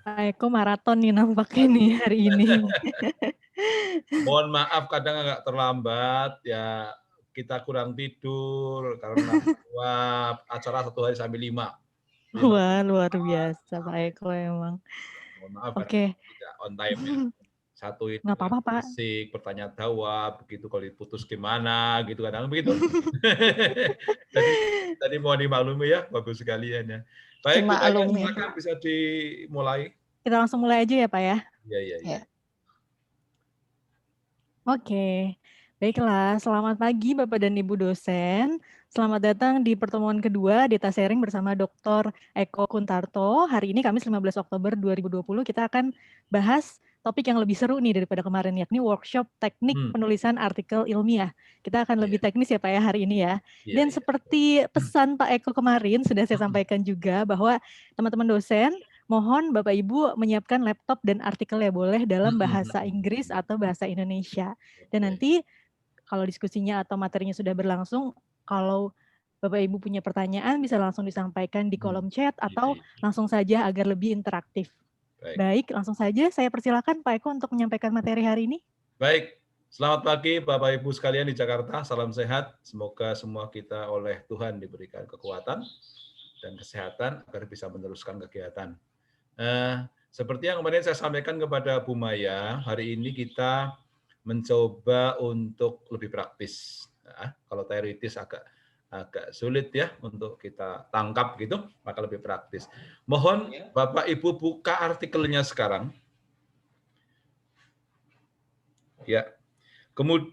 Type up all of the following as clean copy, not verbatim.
Pak Eko maraton nih nampaknya nih hari ini. Mohon maaf kadang agak terlambat, ya kita kurang tidur karena wah, acara 1 hari sampai 5 Wah, luar pesawat. biasa Pak Eko emang. Mohon maaf kadang Oke. tidak on time ya. Satu ini Nggak apa-apa, Pak. fisik, pertanyaan jawab, begitu kalau diputus gimana gitu kadang begitu. Tadi tadi mohon dimaklumi ya, Bapak sekalian ya. Baik, Bu Mega Dimaklumi. silakan bisa dimulai. Kita langsung mulai aja ya, Pak ya. Iya, iya, iya. Ya. Oke. Baiklah, selamat pagi Bapak dan Ibu dosen. Selamat datang di pertemuan kedua Data Sharing bersama Dr. Eko Kuntarto. Hari ini Kamis 15 Oktober 2020 kita akan bahas topik yang lebih seru nih daripada kemarin, yakni workshop teknik penulisan artikel ilmiah. Kita akan lebih teknis ya Pak ya hari ini ya. Dan seperti pesan Pak Eko kemarin sudah saya sampaikan juga bahwa teman-teman dosen mohon Bapak Ibu menyiapkan laptop dan artikel ya boleh dalam bahasa Inggris atau bahasa Indonesia. Dan nanti kalau diskusinya atau materinya sudah berlangsung, kalau Bapak Ibu punya pertanyaan bisa langsung disampaikan di kolom chat atau langsung saja agar lebih interaktif. Baik, langsung saja saya persilakan Pak Eko untuk menyampaikan materi hari ini. Baik, selamat pagi Bapak Ibu sekalian di Jakarta, salam sehat. Semoga semua kita oleh Tuhan diberikan kekuatan dan kesehatan agar bisa meneruskan kegiatan. Seperti yang kemarin saya sampaikan kepada Bu Maya, hari ini kita mencoba untuk lebih praktis. Nah, kalau teoritis agak sulit ya untuk kita tangkap gitu, maka lebih praktis. Mohon Bapak Ibu buka artikelnya sekarang. Ya.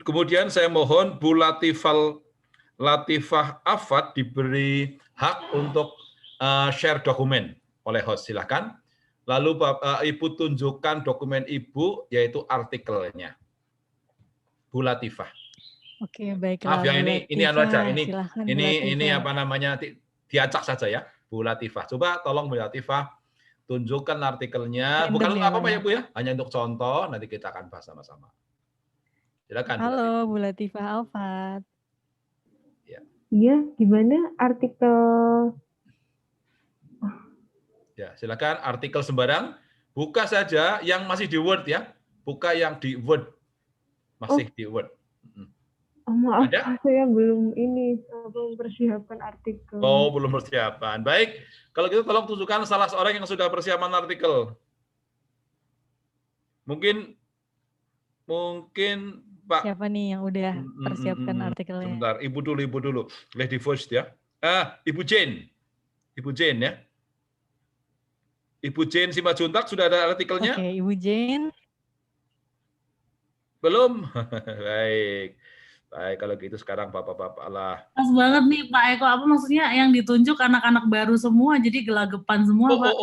Kemudian saya mohon Bu Latifah Afad diberi hak untuk share dokumen oleh host. Silakan. Lalu Ibu tunjukkan dokumen Ibu yaitu artikelnya. Bu Latifah. Oke, baiklah. Maaf ya, ini anu aja, ini apa namanya, diacak saja ya, Bu Latifah. Coba tolong Bu Latifah tunjukkan artikelnya, bukan apa-apa ya Bu ya, hanya untuk contoh, nanti kita akan bahas sama-sama. Silakan. Halo Bu Latifah Alfat. Iya, gimana artikel? Ya, silakan artikel sembarang, buka saja yang masih di Word ya, buka yang di Word, masih di Word. Maaf, saya belum mempersiapkan artikel. Oh, belum persiapan. Baik, kalau gitu tolong tunjukkan salah seorang yang sudah persiapan artikel. Mungkin Pak. Siapa nih yang udah persiapkan artikelnya? Sebentar, Ibu dulu. Lady first ya. Ibu Jane ya. Ibu Jane Simanjuntak sudah ada artikelnya? Oke, Ibu Jane. Belum? Baik, kalau gitu sekarang Bapak-bapak lah. Pas banget nih Pak Eko, apa maksudnya yang ditunjuk anak-anak baru semua, jadi gelagapan semua Pak.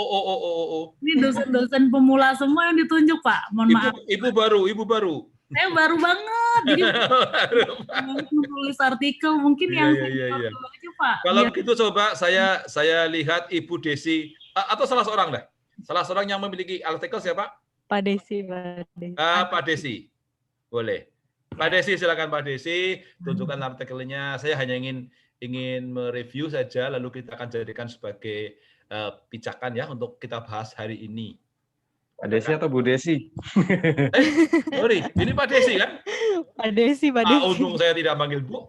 Ini dosen-dosen pemula semua yang ditunjuk Pak, mohon maaf. Ibu baru. Saya baru banget, jadi menulis artikel mungkin yang Iya. aja Pak. Kalau begitu coba saya lihat Ibu Desi, atau salah seorang dah. Salah seorang yang memiliki artikel siapa? Pak Desi. Pak Desi. Boleh. Pak Desi, silakan Pak Desi, tunjukkan artikelnya. Saya hanya ingin mereview saja, lalu kita akan jadikan sebagai pijakan ya untuk kita bahas hari ini. Pak Desi atau Bu Desi? Sorry, ini Pak Desi kan? Pak Desi. Untung saya tidak manggil Bu.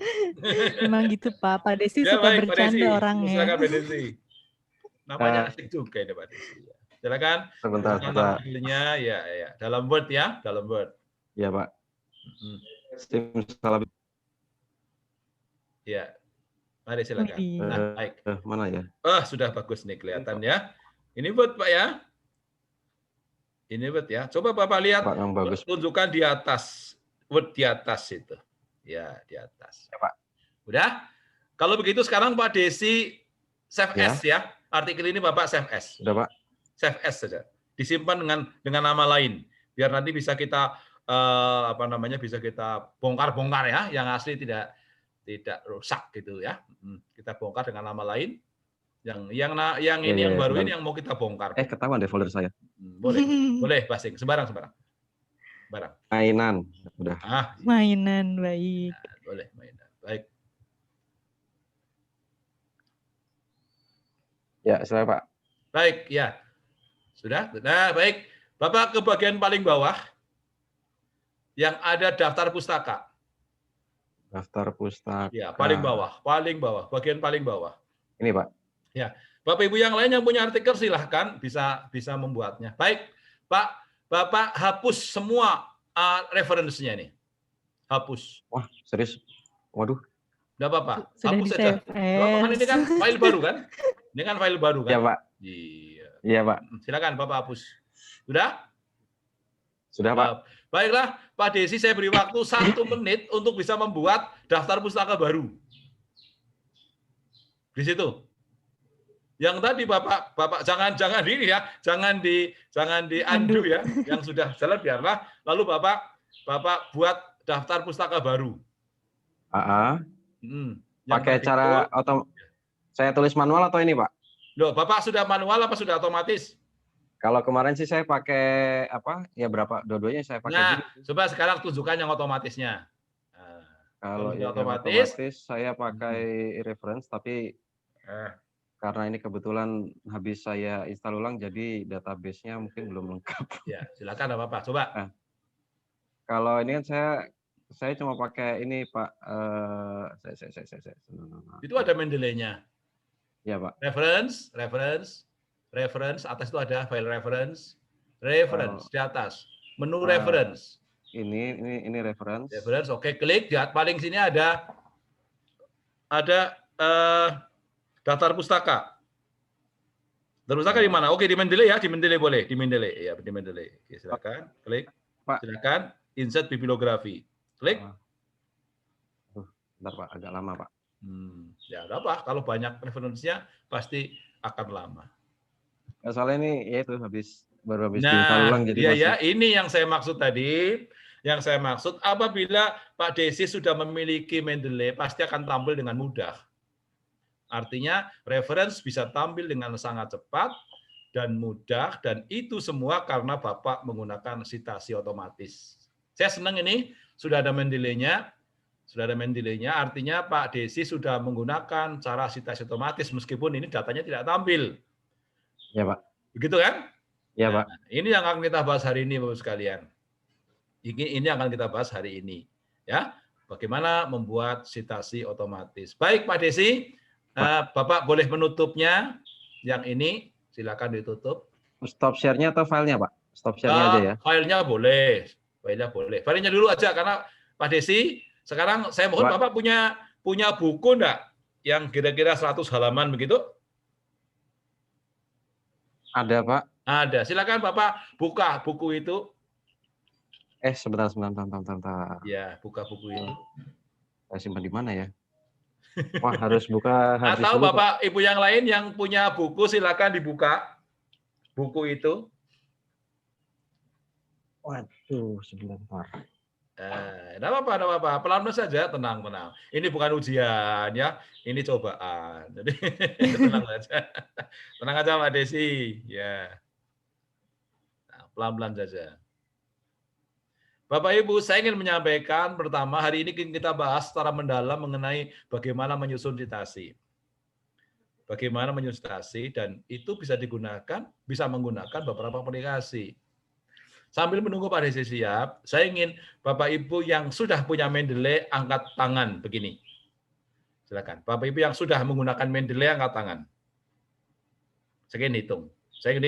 Memang gitu Pak Desi ya, suka baik, bercanda orangnya. Silakan Pak Desi. Namanya asik juga ini Pak Desi. Silakan. Sebentar. Artikelnya ya, dalam Word ya, dalam Word. Ya Pak. Salam. Ya, mari silakan. Nah, baik. Mana ya? Sudah bagus nih kelihatan ya. Ini Word Pak ya. Ini Word ya. Coba Bapak lihat, Pak, yang bagus. tunjukkan di atas. Word di atas itu. Ya, di atas. Ya Pak. Udah? Kalau begitu sekarang Pak Desi save as ya. Artikel ini Bapak save as. Sudah Pak. Save as saja. Disimpan dengan nama lain. Biar nanti bisa kita bisa kita bongkar-bongkar ya. Yang asli tidak rusak gitu ya. Kita bongkar dengan nama lain. Yang baru ini yang mau kita bongkar. Ketahuan deh folder saya. Boleh Basing, sembarang. Mainan, udah. Mainan, baik. Nah, boleh mainan, baik. Ya, saya Pak. Baik, ya. Sudah? Nah, baik. Bapak ke bagian paling bawah yang ada daftar pustaka. Daftar pustaka. Ya, paling bawah, bagian paling bawah. Ini, Pak. Ya, Bapak Ibu yang lain yang punya artikel silahkan bisa membuatnya. Baik, Pak, Bapak hapus semua referensinya nih. Hapus. Wah, serius? Waduh. Enggak apa-apa. Sudah Hapus di saja. save as. Kan ini kan file baru kan? Ini kan file baru kan? Ya, Pak. Iya. Iya, Pak. Silakan Bapak hapus. Sudah? Sudah, Pak. Baiklah, Pak Desi, saya beri waktu 1 menit untuk bisa membuat daftar pustaka baru. Di situ. Yang tadi Bapak jangan ini ya, jangan di undo ya, yang sudah jalan biarlah. Lalu Bapak buat daftar pustaka baru. Pakai cara saya tulis manual atau ini, Pak? Loh, Bapak sudah manual apa sudah otomatis? Kalau kemarin sih saya pakai berapa? Dua-duanya saya pakai. Nah, coba sekarang tunjukkan yang otomatisnya. Kalau yang otomatis saya pakai reference, tapi karena ini kebetulan habis saya install ulang, jadi database-nya mungkin belum lengkap. Ya, silakan Bapak, coba. Kalau ini kan saya cuma pakai ini, Pak. Itu ada Mendeley-nya. Ya, Pak. Reference, atas itu ada file reference di atas. Menu reference. Ini reference. Reference, oke, klik. Di paling sini ada daftar pustaka. Daftar pustaka di mana? Oke, di Mendeley ya, di Mendeley boleh, di Mendeley. Ya, di Mendeley. Oke, silakan, klik. Pak. Silakan insert bibliografi. Klik. Bentar, Pak, agak lama, Pak. Ya, ada apa? Kalau banyak referensinya pasti akan lama. Soalnya ini ya itu baru habis diinstal ulang, jadi ya, ini yang saya maksud tadi. Yang saya maksud apabila Pak Desi sudah memiliki Mendeley pasti akan tampil dengan mudah. Artinya reference bisa tampil dengan sangat cepat dan mudah, dan itu semua karena Bapak menggunakan sitasi otomatis. Saya senang ini sudah ada Mendeley-nya. Sudah ada Mendeley-nya, artinya Pak Desi sudah menggunakan cara sitasi otomatis meskipun ini datanya tidak tampil. Ya, Pak. Begitu kan? Ya, Pak. Ini yang akan kita bahas hari ini, Bapak sekalian. Ini akan kita bahas hari ini, ya. Bagaimana membuat sitasi otomatis. Baik, Pak Desi, Bapak boleh menutupnya. Yang ini silakan ditutup. Stop share-nya atau filenya, Pak? Stop share-nya aja ya. Filenya boleh. Filenya dulu aja karena Pak Desi, sekarang saya mohon Bapak punya buku enggak yang kira-kira 100 halaman begitu? Ada, Pak. Ada. Silakan Bapak buka buku itu. Sebentar. Ya, buka buku itu. Saya simpan di mana ya? Wah, harus buka harddisk Atau dulu, Bapak, Ibu yang lain yang punya buku, silakan dibuka buku itu. Waduh, sebentar. Tidak apa-apa. Pelan-pelan saja, tenang. Ini bukan ujian ya, ini cobaan. Jadi tenang saja. Tenang aja, Mbak Desi. Ya. Nah, pelan-pelan saja. Bapak Ibu, saya ingin menyampaikan pertama hari ini kita bahas secara mendalam mengenai bagaimana menyusun sitasi. Bagaimana menyusun sitasi dan itu bisa menggunakan beberapa aplikasi. Sambil menunggu Pak Desi siap, saya ingin Bapak Ibu yang sudah punya Mendeley angkat tangan begini. Silakan. Bapak Ibu yang sudah menggunakan Mendeley angkat tangan. Saya ingin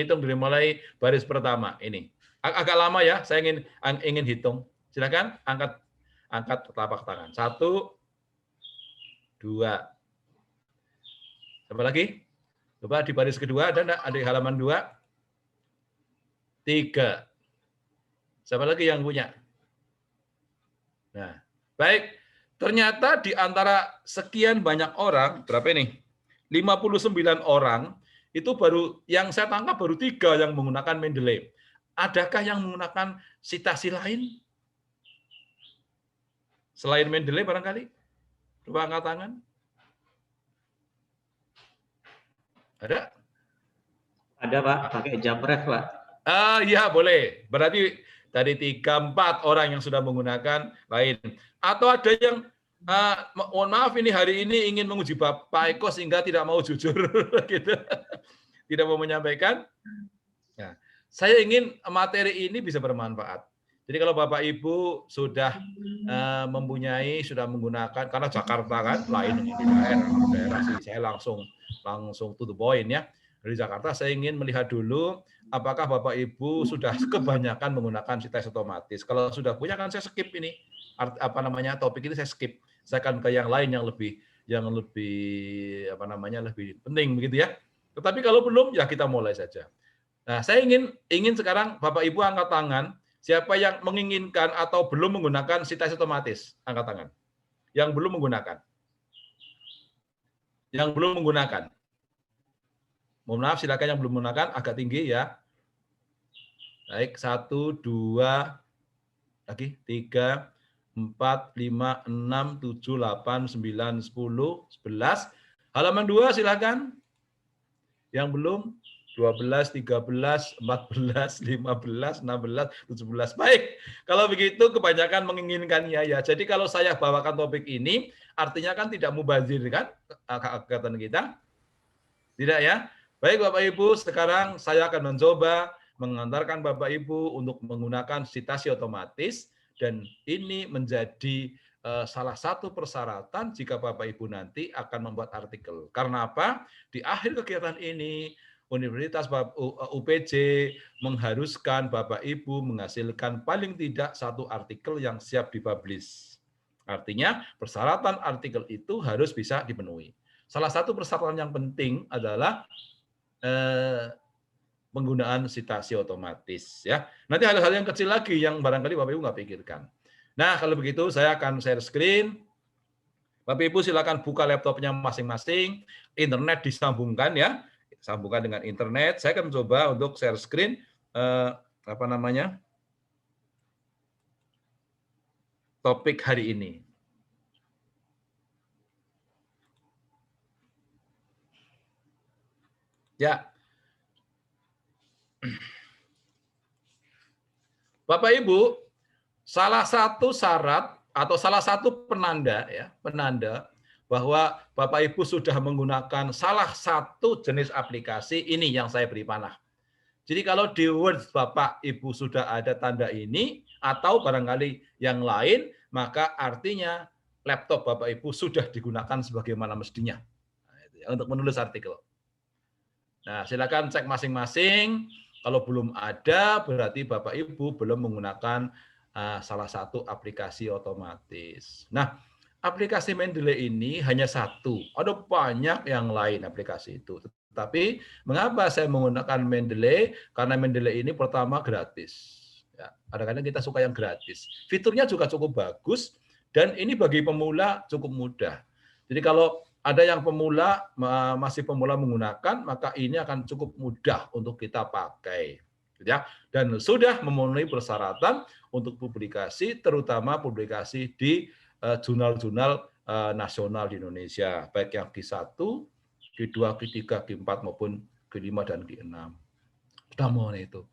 hitung dari mulai baris pertama ini. Agak lama ya, saya ingin hitung. Silakan angkat telapak tangan. 1, 2. Siapa lagi? Coba di baris kedua ada di halaman 2. 3. Siapa lagi yang punya? Nah, baik. Ternyata di antara sekian banyak orang, berapa ini? 59 orang, itu baru yang saya tangkap baru 3 yang menggunakan Mendeley. Adakah yang menggunakan sitasi lain? Selain Mendeley barangkali? Coba angkat tangan. Ada? Ada, Pak. Pakai Jamret, Pak. Iya, boleh. Berarti dari 3-4 orang yang sudah menggunakan lain. Atau ada yang, mohon maaf ini hari ini ingin menguji Pak Eko sehingga tidak mau jujur. Gitu. Tidak mau menyampaikan. Nah, saya ingin materi ini bisa bermanfaat. Jadi kalau Bapak Ibu sudah mempunyai, sudah menggunakan, karena Jakarta kan lain dengan di daerah sih, saya langsung to the point ya. Dari Jakarta saya ingin melihat dulu apakah Bapak Ibu sudah kebanyakan menggunakan tes otomatis. Kalau sudah punya kan saya skip ini, topik ini saya skip. Saya akan ke yang lain yang lebih lebih penting begitu ya. Tetapi kalau belum ya kita mulai saja. Nah, saya ingin sekarang Bapak Ibu angkat tangan, siapa yang menginginkan atau belum menggunakan tes otomatis? Angkat tangan. Yang belum menggunakan. Yang belum menggunakan. Mohon maaf, silakan yang belum menggunakan, agak tinggi ya. Baik, 1, 2, lagi 3, 4, 5, 6, 7, 8, 9, 10, 11. Halaman 2 silakan. Yang belum 12, 13, 14, 15, 16, 17. Baik, kalau begitu kebanyakan menginginkannya ya. Jadi kalau saya bawakan topik ini, artinya kan tidak mubazir kan kegiatan kita? Tidak ya? Baik Bapak Ibu, sekarang saya akan mencoba mengantarkan Bapak Ibu untuk menggunakan citasi otomatis, dan ini menjadi salah satu persyaratan jika Bapak Ibu nanti akan membuat artikel. Karena apa? Di akhir kegiatan ini, Universitas UPJ mengharuskan Bapak Ibu menghasilkan paling tidak 1 artikel yang siap dipublish. Artinya, persyaratan artikel itu harus bisa dipenuhi. Salah satu persyaratan yang penting adalah penggunaan citasi otomatis ya. Nanti hal-hal yang kecil lagi yang barangkali Bapak Ibu nggak pikirkan. Nah, kalau begitu saya akan share screen. Bapak Ibu silakan buka laptopnya masing-masing, internet disambungkan ya, sambungkan dengan internet. Saya akan mencoba untuk share screen topik hari ini. Ya. Bapak Ibu, salah satu syarat atau salah satu penanda bahwa Bapak Ibu sudah menggunakan salah satu jenis aplikasi ini yang saya beri panah. Jadi kalau di Word Bapak Ibu sudah ada tanda ini atau barangkali yang lain, maka artinya laptop Bapak Ibu sudah digunakan sebagaimana mestinya untuk menulis artikel. Nah, silakan cek masing-masing. Kalau belum ada, berarti Bapak Ibu belum menggunakan salah satu aplikasi otomatis. Nah, aplikasi Mendeley ini hanya satu. Ada banyak yang lain aplikasi itu. Tetapi mengapa saya menggunakan Mendeley? Karena Mendeley ini pertama gratis. Ya, kadang-kadang kita suka yang gratis. Fiturnya juga cukup bagus dan ini bagi pemula cukup mudah. Jadi kalau ada yang masih pemula menggunakan, maka ini akan cukup mudah untuk kita pakai. Ya, dan sudah memenuhi persyaratan untuk publikasi, terutama publikasi di jurnal-jurnal nasional di Indonesia, baik yang Q1, Q2, Q3, Q4 maupun Q5 dan Q6. Sudah mohon itu.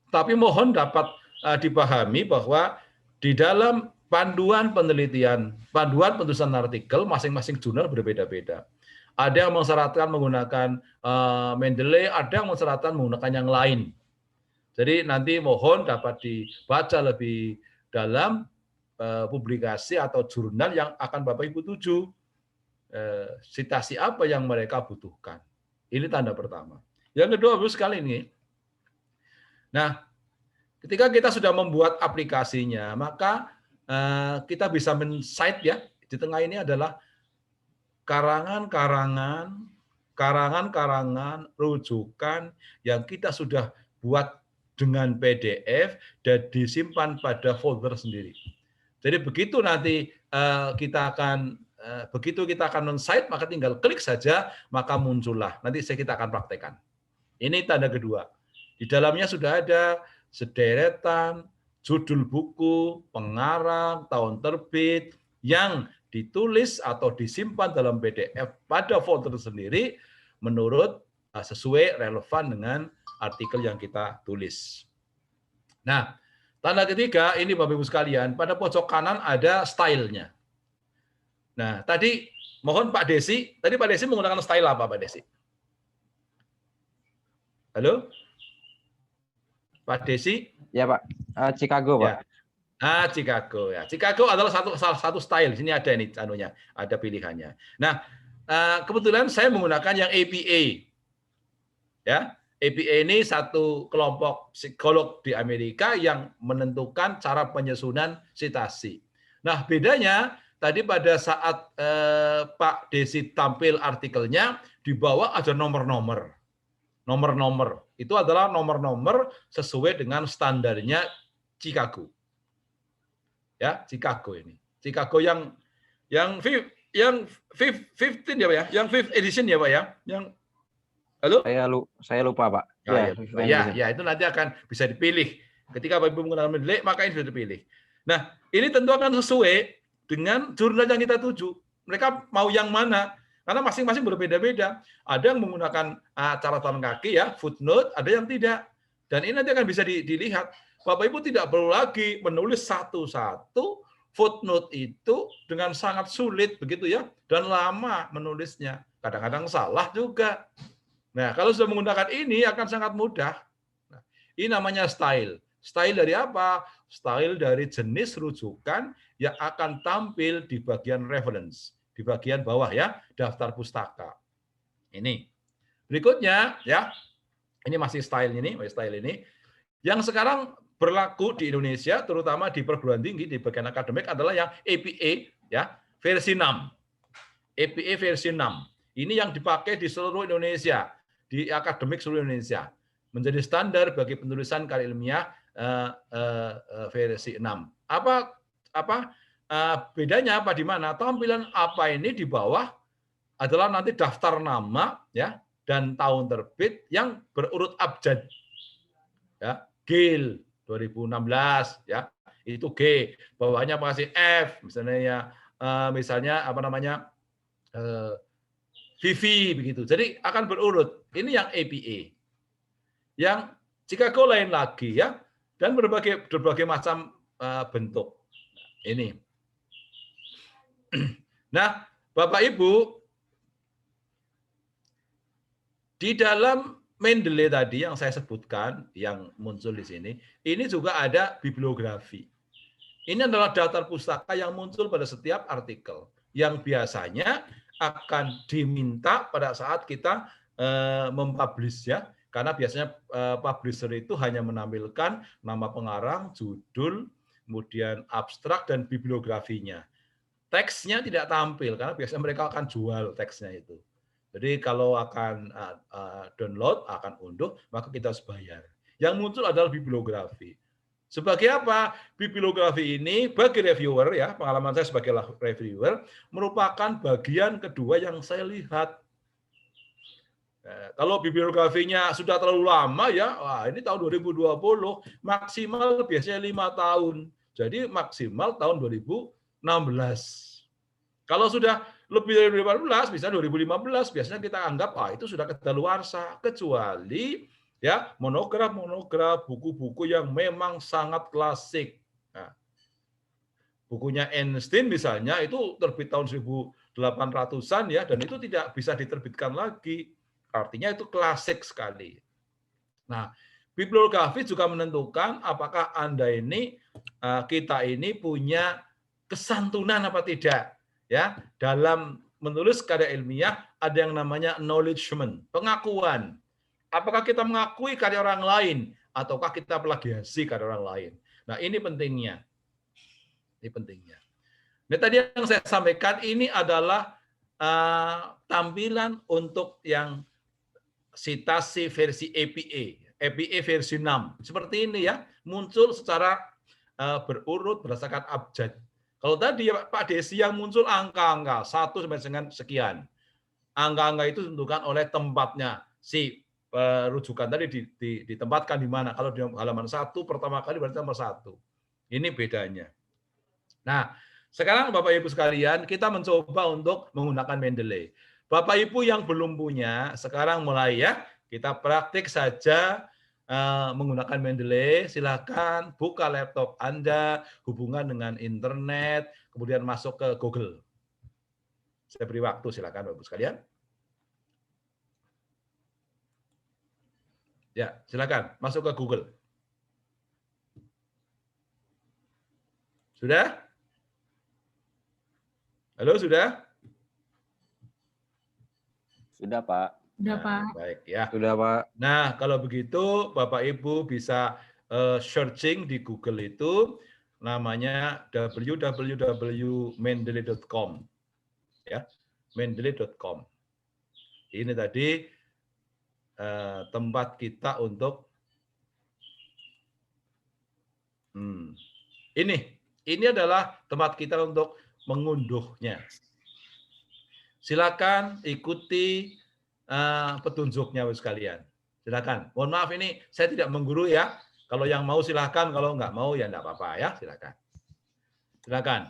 Tapi mohon dapat dipahami bahwa di dalam panduan penelitian, panduan penulisan artikel, masing-masing jurnal berbeda-beda. Ada yang mensyaratkan menggunakan Mendeley, ada yang mensyaratkan menggunakan yang lain. Jadi nanti mohon dapat dibaca lebih dalam publikasi atau jurnal yang akan Bapak Ibu tuju. Citasi apa yang mereka butuhkan. Ini tanda pertama. Yang kedua, Bapak sekali ini. Nah, ketika kita sudah membuat aplikasinya, maka kita bisa men-cite ya. Di tengah ini adalah karangan-karangan, rujukan yang kita sudah buat dengan PDF dan disimpan pada folder sendiri. Jadi begitu nanti kita akan men-cite, maka tinggal klik saja, maka muncullah. Nanti kita akan praktekkan. Ini tanda kedua. Di dalamnya sudah ada sederetan, judul buku, pengarang, tahun terbit, yang ditulis atau disimpan dalam PDF pada folder sendiri menurut sesuai relevan dengan artikel yang kita tulis. Nah, tanda ketiga ini Bapak Ibu sekalian, pada pojok kanan ada stylenya. Nah, tadi mohon Pak Desi, tadi Pak Desi menggunakan style apa Pak Desi? Halo? Pak Desi? Ya Pak, Chicago Pak. Ya. Chicago ya. Chicago adalah salah satu style. Sini ada ini anunya, ada pilihannya. Nah, kebetulan saya menggunakan yang APA. Ya, APA ini satu kelompok psikolog di Amerika yang menentukan cara penyusunan sitasi. Nah, bedanya tadi pada saat Pak Desi tampil artikelnya, di bawah ada nomor-nomor. Nomor-nomor itu adalah nomor-nomor sesuai dengan standarnya Chicago. Ya, Chicago ini. Chicago yang 15 ya Pak ya, yang 5th edition ya Pak ya, yang halo? Saya lupa Pak. Ya, itu nanti akan bisa dipilih. Ketika Bapak Ibu menggunakan Mendeley, maka ini bisa dipilih. Nah, ini tentu akan sesuai dengan jurnal yang kita tuju. Mereka mau yang mana? Karena masing-masing berbeda-beda. Ada yang menggunakan catatan kaki ya, footnote, ada yang tidak. Dan ini nanti akan bisa dilihat. Bapak Ibu tidak perlu lagi menulis satu-satu footnote itu dengan sangat sulit begitu ya, dan lama menulisnya. Kadang-kadang salah juga. Nah, kalau sudah menggunakan ini akan sangat mudah. Nah, ini namanya style. Style dari apa? Style dari jenis rujukan yang akan tampil di bagian reference, di bagian bawah ya, daftar pustaka. Ini. Berikutnya ya, ini masih style ini, yang sekarang berlaku di Indonesia, terutama di perguruan tinggi, di bagian akademik adalah yang APA ya, versi 6. APA versi 6. Ini yang dipakai di seluruh Indonesia, di akademik seluruh Indonesia. Menjadi standar bagi penulisan karya ilmiah versi 6. Bedanya apa di mana? Tampilan apa ini di bawah adalah nanti daftar nama ya dan tahun terbit yang berurut abjad. Ya, GIL 2016 ya. Itu G, bawahnya masih F misalnya apa namanya? VV begitu. Jadi akan berurut. Ini yang APA. Yang Chicago lain lagi ya, dan berbagai macam bentuk. Ini. Nah, Bapak Ibu, di dalam Mendeley tadi yang saya sebutkan, yang muncul di sini, ini juga ada bibliografi. Ini adalah daftar pustaka yang muncul pada setiap artikel, yang biasanya akan diminta pada saat kita mempublish ya, karena biasanya publisher itu hanya menampilkan nama pengarang, judul, kemudian abstrak dan bibliografinya. Teksnya tidak tampil karena biasanya mereka akan jual teksnya itu. Jadi kalau akan download, akan unduh, maka kita harus bayar. Yang muncul adalah bibliografi. Sebagai apa? Bibliografi ini bagi reviewer ya, pengalaman saya sebagai reviewer merupakan bagian kedua yang saya lihat. Kalau bibliografinya sudah terlalu lama ya, wah ini tahun 2020, maksimal biasanya 5 tahun. Jadi maksimal tahun 2016. Kalau sudah lebih dari 2015, misalnya 2015, biasanya kita anggap itu sudah kedaluarsa, kecuali ya monograf, buku-buku yang memang sangat klasik. Nah, bukunya Einstein misalnya itu terbit tahun 1800-an ya, dan itu tidak bisa diterbitkan lagi. Artinya itu klasik sekali. Nah, bibliografi juga menentukan apakah Anda ini, kita ini punya kesantunan apa tidak. Ya, dalam menulis karya ilmiah ada yang namanya acknowledgement, pengakuan. Apakah kita mengakui karya orang lain ataukah kita plagiasi karya orang lain? Nah, ini pentingnya. Ini pentingnya. Nah, tadi yang saya sampaikan ini adalah tampilan untuk yang sitasi versi APA versi 6. Seperti ini ya, muncul secara berurut berdasarkan abjad. Kalau tadi ya Pak Desi yang muncul angka-angka 1 sampai dengan sekian. Angka-angka itu ditentukan oleh tempatnya. Si rujukan tadi ditempatkan di mana. Kalau di halaman 1 pertama kali berarti nomor 1. Ini bedanya. Nah, sekarang Bapak Ibu sekalian, kita mencoba untuk menggunakan Mendeley. Bapak Ibu yang belum punya, sekarang mulai ya, kita praktik saja menggunakan Mendeley. Silakan buka laptop Anda, hubungan dengan internet, kemudian masuk ke Google. Saya beri waktu, silakan Bapak Ibu sekalian. Ya, silakan masuk ke Google. Sudah? Halo, sudah? Sudah, Pak. Sudah, Nah, Pak. baik ya. Sudah, Pak. Nah, kalau begitu Bapak Ibu bisa searching di Google itu namanya www.mendeley.com ya. mendeley.com. Ini tadi tempat kita untuk ini adalah tempat kita untuk mengunduhnya. Silakan ikuti petunjuknya sekalian. Silakan. Mohon maaf ini saya tidak mengguru ya. Kalau yang mau silakan, kalau nggak mau ya nggak apa-apa ya. Silakan. Silakan.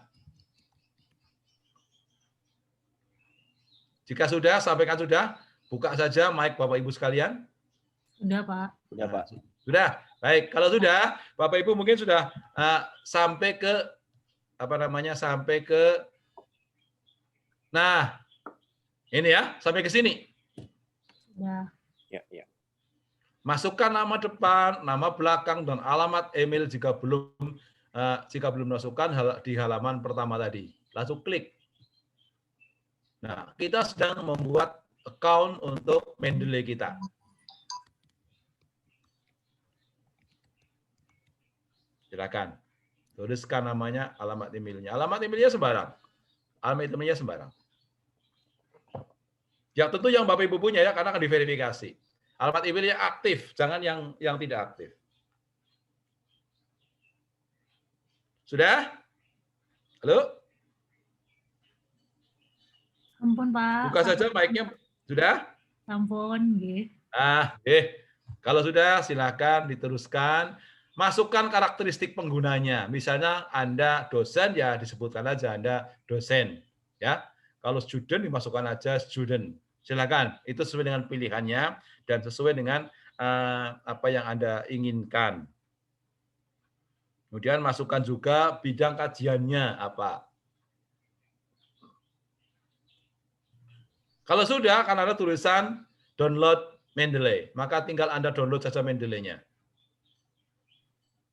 Jika sudah, sampaikan sudah. Buka saja mic Bapak Ibu sekalian. Sudah, Pak. Sudah, Pak. Sudah. Baik. Kalau sudah, Bapak Ibu mungkin sudah sampai ke sampai ke. Nah, ini ya, sampai ke sini. Sudah. Ya, ya. Masukkan nama depan, nama belakang, dan alamat email jika belum masukkan di halaman pertama tadi. Langsung klik. Nah, kita sedang membuat account untuk Mendeley kita. Silakan. Tuliskan namanya, alamat emailnya. Alamat emailnya sembarang. Alamat emailnya sembarang. Ya tentu yang Bapak Ibu punya ya, karena akan diverifikasi. Alamat emailnya aktif, jangan yang tidak aktif. Sudah? Halo? Ampun, Pak. Buka saja mic-nya. Sudah? Ampun, nggih. Kalau sudah silakan diteruskan. Masukkan karakteristik penggunanya. Misalnya Anda dosen ya disebutkan aja Anda dosen, ya. Kalau student dimasukkan aja student. Silakan. Itu sesuai dengan pilihannya dan sesuai dengan apa yang Anda inginkan. Kemudian masukkan juga bidang kajiannya apa. Kalau sudah, akan ada tulisan download Mendeley. Maka tinggal Anda download saja Mendeley-nya.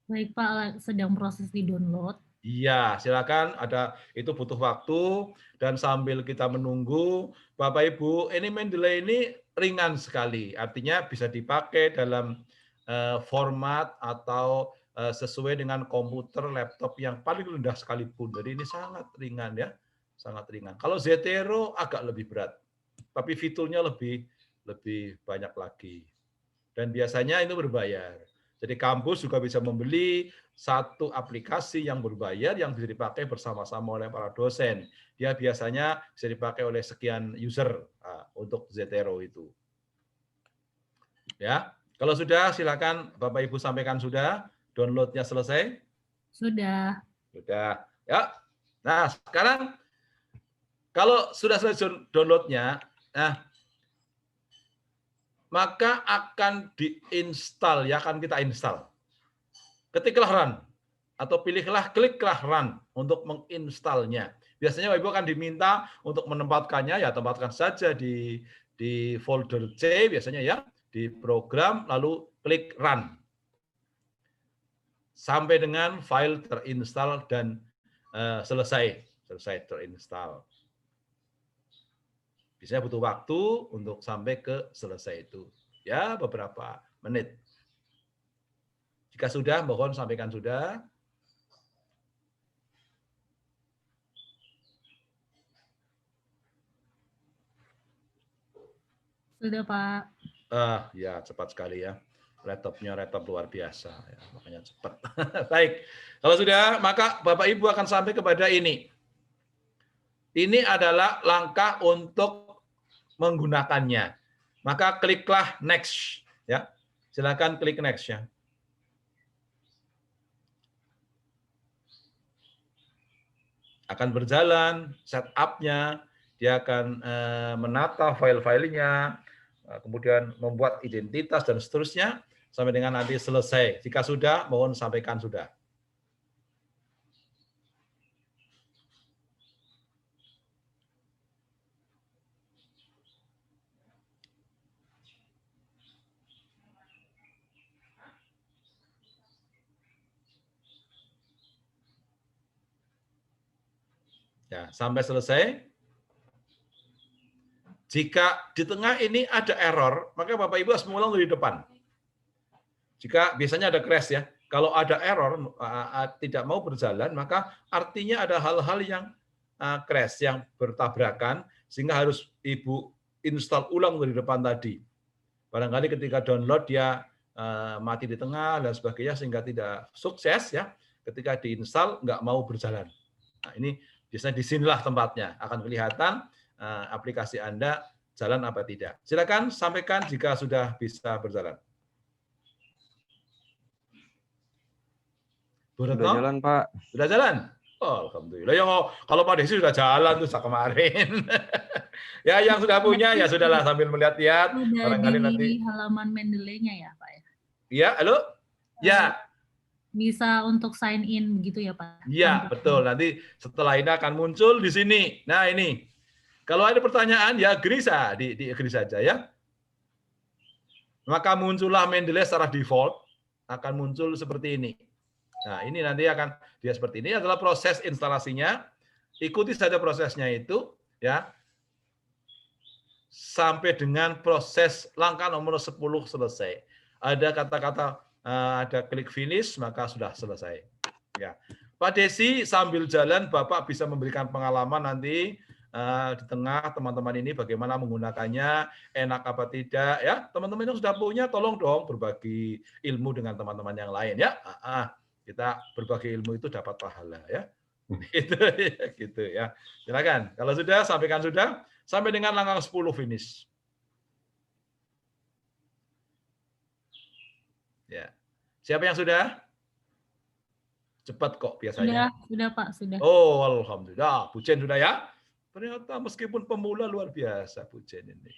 Baik, Pak. Sedang proses di-download. Iya, silakan. Itu butuh waktu. Dan sambil kita menunggu, Bapak Ibu, ini Mendeley ini ringan sekali. Artinya bisa dipakai dalam format atau sesuai dengan komputer, laptop yang paling rendah sekalipun. Jadi ini sangat ringan ya. Sangat ringan. Kalau Zotero agak lebih berat. Tapi fiturnya lebih banyak lagi. Dan biasanya itu berbayar. Jadi kampus juga bisa membeli satu aplikasi yang berbayar yang bisa dipakai bersama-sama oleh para dosen. Dia biasanya bisa dipakai oleh sekian user untuk Zotero itu. Ya, kalau sudah silakan Bapak Ibu sampaikan sudah. Downloadnya selesai? Sudah. Sudah. Ya. Nah, sekarang kalau sudah selesai downloadnya, maka akan diinstal, ya akan kita install. Ketiklah run, atau kliklah run untuk menginstalnya. Biasanya Ibu akan diminta untuk menempatkannya, ya tempatkan saja di folder C, biasanya ya, di program, lalu klik run. Sampai dengan file terinstall dan selesai terinstall. Biasanya butuh waktu untuk sampai ke selesai itu. Ya, beberapa menit. Jika sudah, mohon sampaikan sudah. Sudah, Pak. Ya, cepat sekali ya. Laptopnya laptop luar biasa. Ya, makanya cepat. Baik. Kalau sudah, maka Bapak Ibu akan sampai kepada ini. Ini adalah langkah untuk menggunakannya. Maka kliklah next ya. Silakan klik next ya. Akan berjalan setup-nya, dia akan menata file-filenya, kemudian membuat identitas dan seterusnya sampai dengan nanti selesai. Jika sudah, mohon sampaikan sudah. Ya, sampai selesai. Jika di tengah ini ada error, maka Bapak Ibu harus mengulang dari depan. Jika biasanya ada crash ya, kalau ada error tidak mau berjalan, maka artinya ada hal-hal yang crash, yang bertabrakan, sehingga harus Ibu install ulang dari depan tadi. Barangkali ketika download dia mati di tengah dan sebagainya, sehingga tidak sukses ya. Ketika diinstal nggak mau berjalan. Nah, ini biasanya disinilah tempatnya akan kelihatan aplikasi Anda jalan apa tidak. Silakan sampaikan jika sudah bisa berjalan. Sudah jalan, Pak. Sudah jalan? Oh, alhamdulillah. Ya, kalau Pak Desi sudah jalan tuh kemarin. Ya, yang sudah punya ya sudahlah sambil melihat-lihat. Barangkali nanti halaman Mendeley-nya ya, Pak ya. Iya, halo? Ya. Bisa untuk sign in gitu ya, Pak? Iya, betul. Nanti setelah ini akan muncul di sini. Nah, ini. Kalau ada pertanyaan, ya agree saja ya. Maka muncullah Mendeley secara default, akan muncul seperti ini. Nah, ini nanti akan dia seperti ini adalah proses instalasinya. Ikuti saja prosesnya itu, ya. Sampai dengan proses langkah nomor 10 selesai. Ada kata-kata, ada klik finish, maka sudah selesai. Ya. Pak Desi, sambil jalan Bapak bisa memberikan pengalaman nanti di tengah teman-teman ini bagaimana menggunakannya, enak apa tidak ya. Teman-teman yang sudah punya tolong dong berbagi ilmu dengan teman-teman yang lain ya. Kita berbagi ilmu itu dapat pahala ya. Gitu ya. Silakan. Kalau sudah sampaikan sudah sampai dengan langkah 10 finish. Ya. Siapa yang sudah? Cepat kok biasanya. Sudah Pak, sudah. Oh, alhamdulillah. Bu Jen sudah ya? Ternyata meskipun pemula luar biasa Bu Jen ini.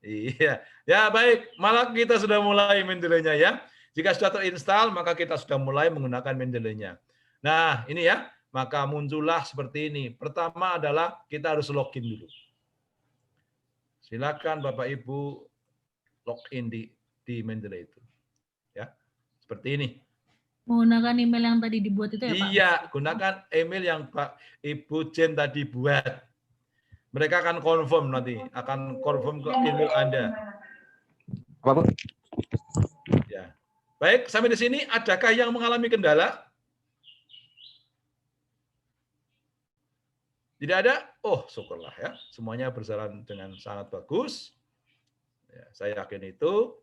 Iya. Ya, baik. Malah kita sudah mulai Mendeley-nya ya. Jika sudah terinstall, maka kita sudah mulai menggunakan Mendeley-nya. Nah, ini ya. Maka muncullah seperti ini. Pertama adalah kita harus login dulu. Silakan Bapak Ibu login di Mendeley itu. Ya. Seperti ini. Menggunakan email yang tadi dibuat itu ya Pak? Iya, gunakan email yang Pak Ibu Jen tadi buat. Mereka akan confirm nanti, akan confirm ke email Anda. Apa, Bu? Ya. Baik, sampai di sini adakah yang mengalami kendala? Tidak ada? Oh, syukurlah ya. Semuanya berjalan dengan sangat bagus. Ya, saya yakin itu.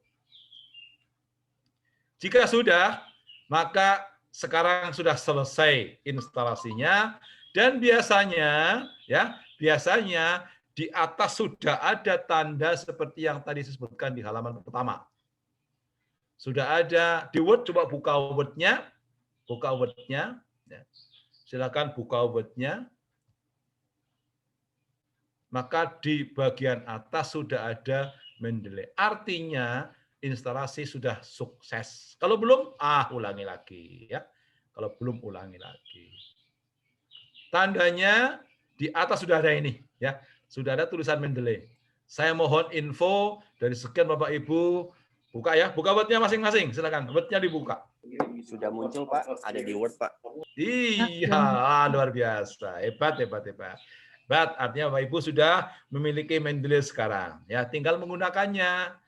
Jika sudah, maka sekarang sudah selesai instalasinya dan biasanya di atas sudah ada tanda seperti yang tadi disebutkan di halaman pertama. Sudah ada di Word, coba buka Word-nya. Buka Word-nya. Silakan buka Word-nya. Maka di bagian atas sudah ada Mendeley. Artinya instalasi sudah sukses. Kalau belum, ulangi lagi ya. Kalau belum, ulangi lagi. Tandanya di atas sudah ada ini ya. Sudah ada tulisan Mendeley. Saya mohon info dari sekian Bapak Ibu. Buka ya, buka Word-nya masing-masing. Silakan, Word-nya dibuka. Sudah muncul Pak, ada di Word Pak. Iya, luar biasa. Hebat. Artinya Bapak Ibu sudah memiliki Mendeley sekarang. Ya, tinggal menggunakannya.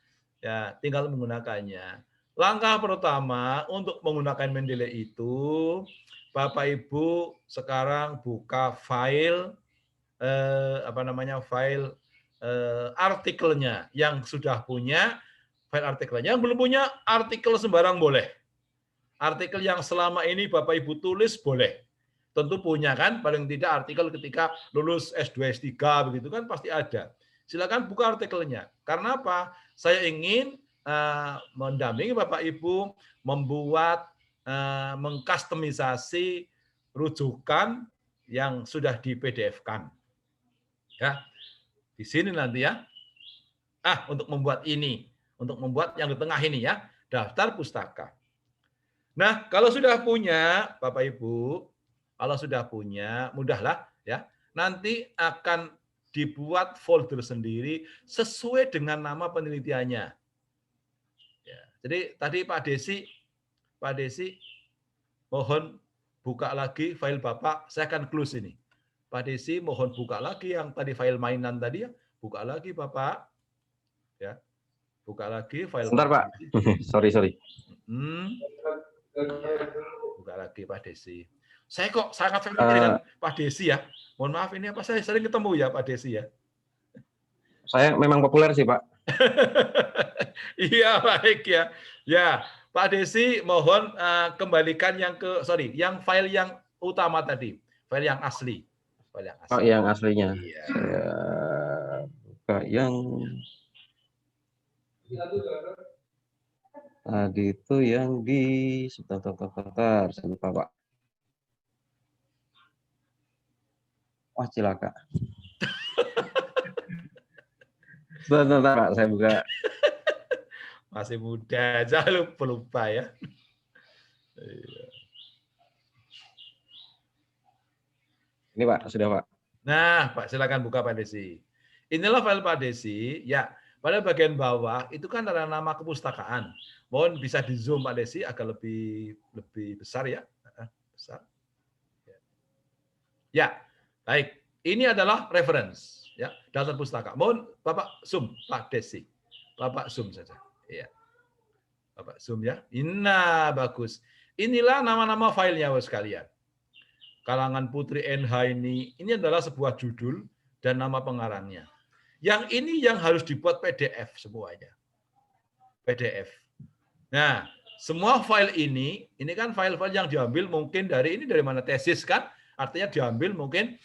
Langkah pertama untuk menggunakan Mendeley itu, Bapak Ibu sekarang buka file file artikelnya yang sudah punya file artikelnya. Yang belum punya artikel sembarang boleh. Artikel yang selama ini Bapak Ibu tulis boleh. Tentu punya kan, paling tidak artikel ketika lulus S2, S3 begitu kan pasti ada. Silakan buka artikelnya. Karena apa? Saya ingin mendampingi Bapak Ibu membuat mengkustomisasi rujukan yang sudah di PDF-kan. Ya. Di sini nanti ya. Untuk membuat ini, untuk membuat yang di tengah ini ya, daftar pustaka. Nah, kalau sudah punya Bapak Ibu, kalau sudah punya, mudahlah ya. Nanti akan dibuat folder sendiri sesuai dengan nama penelitiannya. Ya, jadi tadi Pak Desi, mohon buka lagi file Bapak. Saya akan close ini. Pak Desi mohon buka lagi yang tadi file mainan tadi ya. Buka lagi Bapak. Ya. Buka lagi file. Sebentar Pak. sorry. Buka lagi Pak Desi. Saya kok sangat familiar dengan Pak Desi ya. Mohon maaf ini apa saya sering ketemu ya Pak Desi ya. Saya memang populer sih Pak. Iya baik ya. Ya Pak Desi mohon kembalikan yang yang file yang utama tadi, file yang asli. File yang asli. Oh yang aslinya. Iya. Saya buka yang tadi itu yang di sebentar, saya lupa Pak. Wah cilaka. Sebentar Pak, saya buka. Masih muda aja lupa ya. Ini Pak, sudah Pak. Nah, Pak silakan buka Pak Desi. Inilah file Pak Desi. Ya, pada bagian bawah itu kan ada nama kepustakaan. Mohon bisa di zoom Pak Desi agar lebih besar ya. Besar. Ya, baik. Ini adalah reference ya, daftar pustaka. Mohon Bapak zoom Pak Desi. Bapak zoom saja. Iya. Bapak zoom ya. Nah, bagus. Inilah nama-nama filenya Bapak sekalian. Kalangan Putri NH ini adalah sebuah judul dan nama pengarangnya. Yang ini yang harus dibuat PDF semuanya. PDF. Nah, semua file ini kan file-file yang diambil mungkin dari mana tesis kan? Artinya diambil mungkin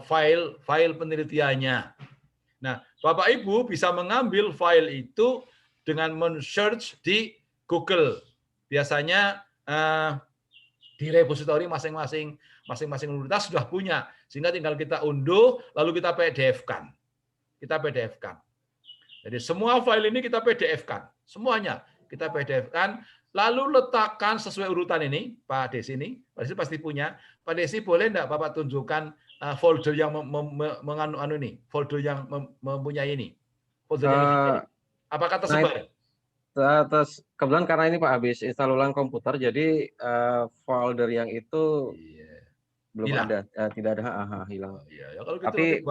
file penelitiannya. Nah, Bapak Ibu bisa mengambil file itu dengan men-search di Google. Biasanya di repositori masing-masing universitas sudah punya, sehingga tinggal kita unduh lalu kita PDF-kan. Jadi semua file ini kita PDF-kan, semuanya kita PDF-kan, lalu letakkan sesuai urutan ini, Pak Desi ini, Pak Desi pasti punya. Pak Desi boleh enggak Bapak tunjukkan folder yang folder yang mempunyai ini, folder yang ini. Apakah tersebar? Terus kebetulan karena ini Pak habis install ulang komputer, jadi folder yang itu belum hilang. ada, tidak ada, hilang. Ya, kalau gitu, tapi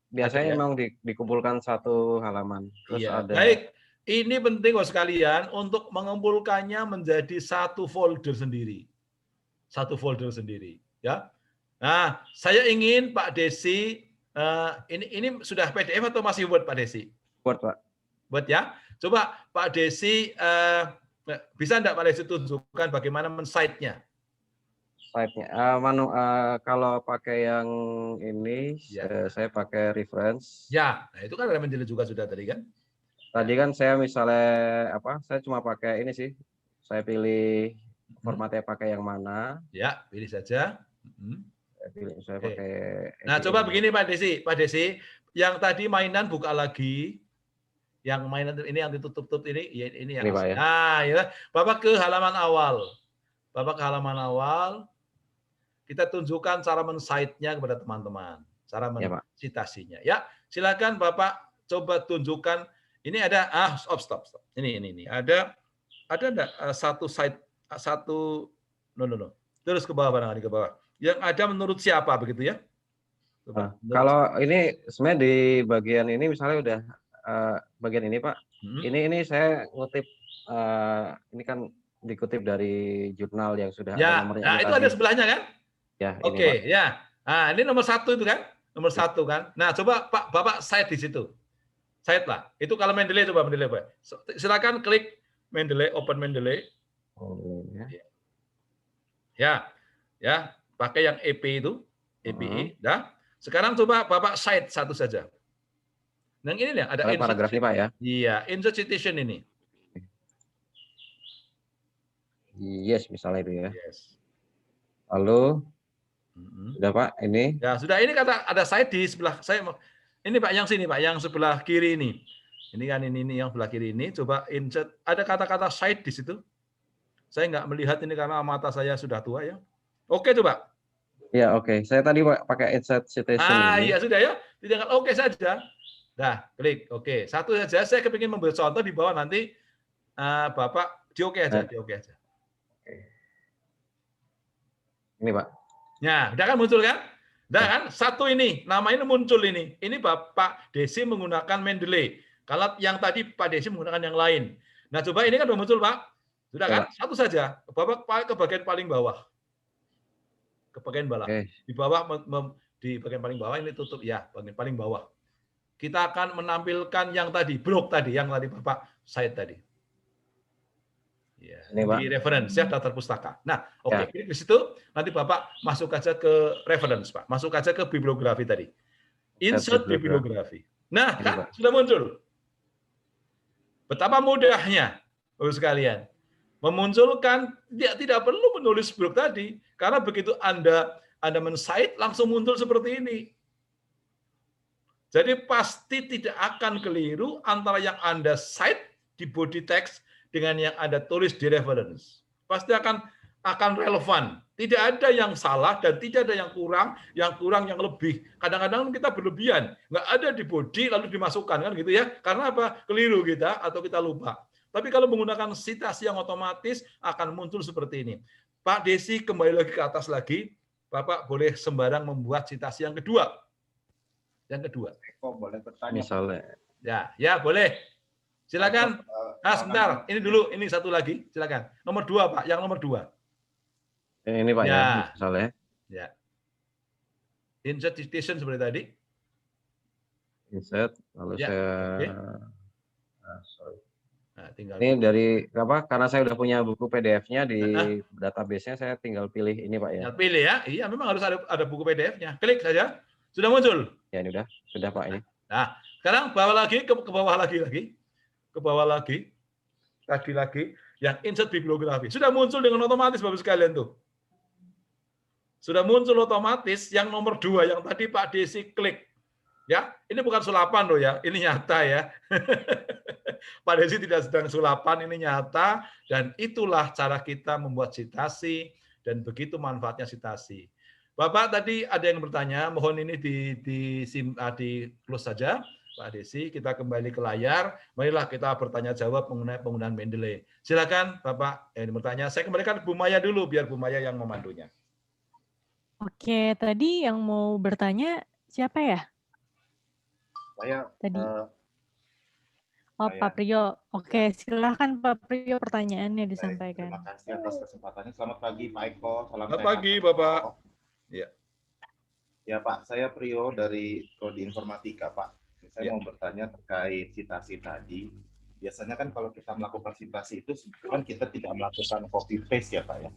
biasanya ya. memang dikumpulkan satu halaman. Terus ada. Baik, ini penting Bapak sekalian untuk mengumpulkannya menjadi satu folder sendiri. Ya. Nah, saya ingin Pak Desi, ini sudah PDF atau masih Word Pak Desi? Word Pak. Word ya. Coba Pak Desi, bisa enggak Pak Desi tunjukkan bagaimana men-cite-nya? Site-nya. Kalau pakai yang ini, saya pakai reference. Ya, nah itu kan ada menjelaskan juga sudah tadi kan? Tadi kan saya misalnya saya cuma pakai ini sih. Saya pilih formatnya pakai yang mana. Ya, pilih saja. Saya pakai. Nah, coba begini Pak Desi, yang tadi mainan buka lagi. Yang mainan ini yang ditutup ini yang ini, Pak, ya? Nah, ya. Bapak ke halaman awal. Kita tunjukkan cara men-cite-nya kepada teman-teman, cara men-citasinya. Ya, silakan Bapak coba tunjukkan. Ini ada stop. Ini. Ada enggak satu site no. Terus ke bawah barangkali ke bawah. Yang ada menurut siapa begitu ya? Coba, kalau ini sebenarnya di bagian ini misalnya udah bagian ini Pak. Ini saya ngutip ini kan dikutip dari jurnal yang sudah ada nomornya. Nah, itu tadi. ada sebelahnya kan? Ya, Oke, ya. Nah, ini nomor 1 itu kan? Nomor 1 kan? Nah, coba Pak Bapak cite di situ. Cite lah. Itu kalau Mendeley coba Mendeley Pak. Silakan klik Mendeley, open Mendeley. Ya, pakai yang EP itu, EPE, dah. Sekarang coba Bapak cite satu saja. Nah, ini ya, ada paragraf ini Pak ya. Iya, insert citation ini. Yes, misalnya itu ya. Yes. Lalu sudah Pak, ini. Ya, sudah ini kata ada cite di sebelah saya. Ini Pak yang sini Pak, yang sebelah kiri ini. Ini kan ini yang sebelah kiri ini. Coba insert, ada kata-kata cite di situ. Saya nggak melihat ini karena mata saya sudah tua ya. Oke, coba. Ya, oke. Saya tadi pakai insert citation ini. Iya sudah ya. Tinggal oke saja. Nah, klik. Oke. Satu saja. Saya kepingin membuat contoh di bawah nanti Bapak di oke aja. Oke. Ini Pak. Nah, udah kan muncul kan? Nah kan, satu ini, nama ini muncul ini. Ini Bapak Desi menggunakan Mendeley. Kalau yang tadi Pak Desi menggunakan yang lain. Nah coba ini kan udah muncul Pak. Sudah kan? Satu saja. Bapak ke bagian paling bawah. Ke bagian bawah. Di bawah, di bagian paling bawah ini tutup. Ya, bagian paling bawah. Kita akan menampilkan yang tadi, blog tadi, yang tadi Bapak Said tadi. Ya, ini di reference ya, daftar pustaka. Nah, oke, di situ nanti Bapak masuk aja ke reference, Pak. Masuk aja ke bibliografi tadi. Insert bibliografi. Nah, kan sudah muncul. Betapa mudahnya, Bapak sekalian, memunculkan tidak perlu menulis blog tadi, karena begitu Anda men-cite langsung muncul seperti ini. Jadi pasti tidak akan keliru antara yang Anda cite di body text dengan yang Anda tulis di reference. Pasti akan relevan. Tidak ada yang salah dan tidak ada yang kurang yang lebih. Kadang-kadang kita berlebihan, nggak ada di body lalu dimasukkan kan gitu ya. Karena apa? Keliru kita atau kita lupa. Tapi kalau menggunakan citasi yang otomatis akan muncul seperti ini. Pak Desi kembali lagi ke atas lagi. Bapak boleh sembarang membuat citasi yang kedua. Yang kedua. Kok boleh bertanya? Misalnya. Ya boleh. Silakan. Sebentar. Ini dulu. Ini satu lagi. Silakan. Nomor 2, Pak. Yang nomor 2. Ini Pak ya. Misalnya. Ya. Insert citation seperti tadi. Insert. Lalu ya. saya. Okay. Sorry. Nah, tinggal ini dari apa? Karena saya udah punya buku PDF-nya di database-nya, saya tinggal pilih ini Pak ya. Pilih ya. Iya, memang harus ada buku PDF-nya. Klik saja. Sudah muncul. Ya ini sudah Pak ini. Nah, sekarang bawa lagi ke bawah lagi. Ke bawah lagi. Lagi yang insert bibliografi. Sudah muncul dengan otomatis Bapak sekalian tuh. Sudah muncul otomatis yang nomor 2 yang tadi Pak Desi klik. Ya, ini bukan sulapan loh ya, ini nyata ya. Pak Desi tidak sedang sulapan, ini nyata dan itulah cara kita membuat citasi dan begitu manfaatnya citasi. Bapak tadi ada yang bertanya, mohon ini di close saja, Pak Desi. Kita kembali ke layar. Marilah kita bertanya jawab mengenai penggunaan Mendeley. Silakan Bapak yang bertanya. Saya kembalikan Bu Maya dulu, biar Bu Maya yang memandunya. Oke, tadi yang mau bertanya siapa ya? Saya tadi. Pak Priyo. Oke, silakan Pak Priyo pertanyaannya disampaikan. Terima kasih atas kesempatannya. Selamat pagi Pak Eko. Selamat pagi Bapak. Ya. Ya Pak, saya Priyo dari Prodi Informatika Pak. Saya mau bertanya terkait citasi tadi. Biasanya kan kalau kita melakukan citasi itu kan kita tidak melakukan copy paste ya Pak ya.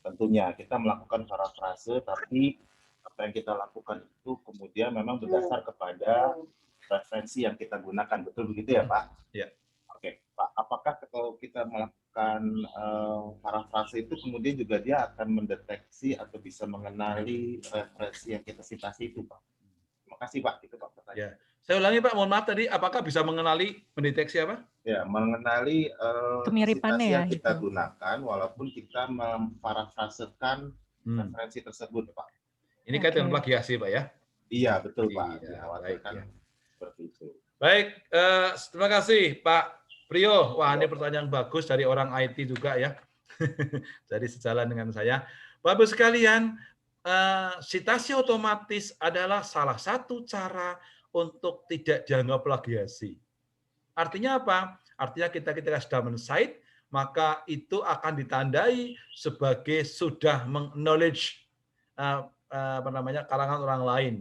Tentunya kita melakukan parafrase, tapi apa yang kita lakukan itu kemudian memang berdasar kepada referensi yang kita gunakan, betul begitu ya Pak? Ya. Oke, Pak. Apakah kalau kita melakukan parafrase itu kemudian juga dia akan mendeteksi atau bisa mengenali referensi yang kita citasi itu, Pak? Terima kasih Pak. Itu Pak pertanyaan. Ya. Saya ulangi Pak, mohon maaf tadi, apakah bisa mengenali, mendeteksi apa? Ya, mengenali kemiripannya citasi yang kita gunakan, walaupun kita memparafrasekan referensi tersebut, Pak. Ini kan dengan plagiasi Pak ya? Iya, betul Pak. Iya, baik, ya. Seperti itu. Baik, terima kasih Pak Priyo. Wah, ini pertanyaan bagus dari orang IT juga ya. Jadi sejalan dengan saya. Bapak sekalian, citasi otomatis adalah salah satu cara untuk tidak dianggap plagiasi. Artinya apa? Artinya kita sudah men-cite, maka itu akan ditandai sebagai sudah meng-knowledge kalangan orang lain.